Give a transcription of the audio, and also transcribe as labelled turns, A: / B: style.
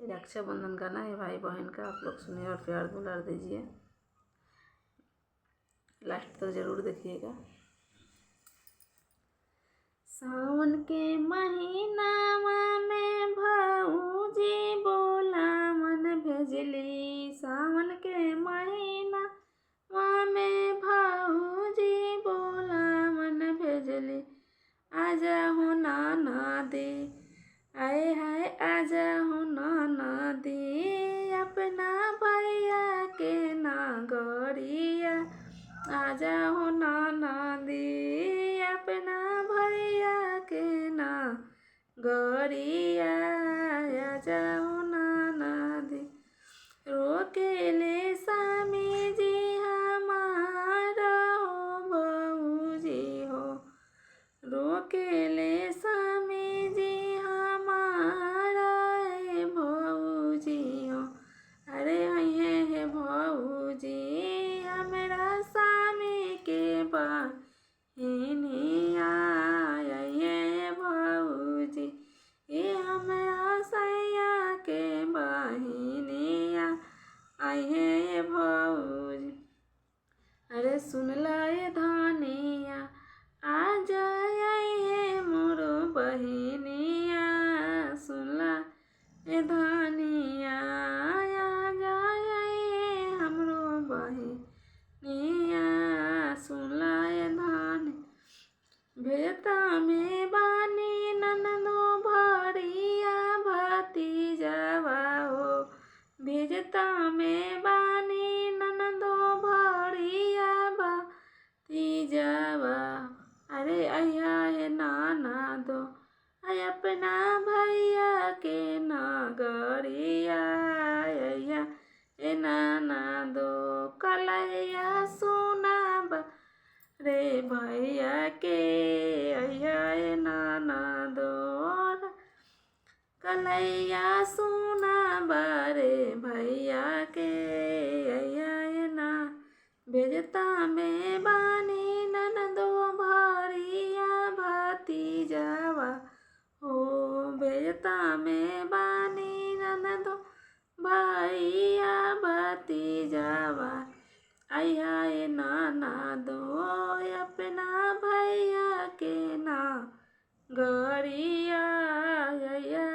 A: रक्षाबंधन का ना है भाई बहन का, आप लोग सुनिए और प्यार दुलार दीजिए, लास्ट तक जरूर देखिएगा। सावन के महीना में भौजी बोला मन भेजली, सावन के महीना में भौजी बोला मन भेजली, आजा हो नाना दे, आए हाय आजा हो नाना दे, अपना भैया के नागरिया, आजा हो नाना दे, अपना भैया के नागरिया, आजा हो नाना दे। रोकेले स्वामी जी हमारा हो भौजी हो, रोकेले स्वामी जी हमारा है भौजी हो, अरे है भौजी हमारा स्वामी के बहिनिया, ये भौजी ये हमारा सैया के बहिनिया, ये भौजी, अरे सुन लाए धनिया आ जाए मोरो बहिनिया, सुन ला ए धनिया आ जाए हमरो बहिनिया, सुन ला ए धनी, भेता में बानी ननदो भरिया भतीजवा हो, भेजता में बानी ननदो भरिया भतीजवा, अरे अया है नाना दो, अपना भैया के नागरिया, अया ए नाना दो, कलैया सुना रे भैया के, अया ए नाना दो, कलैया सुना बारे भैया के, अया ना भेजता में बानी ननदो भरिया भतीजवा हो, भेजता में बानी ननदो भैया भतीजवा, अया ए नाना दो, अपना भैया के नागरिया, अया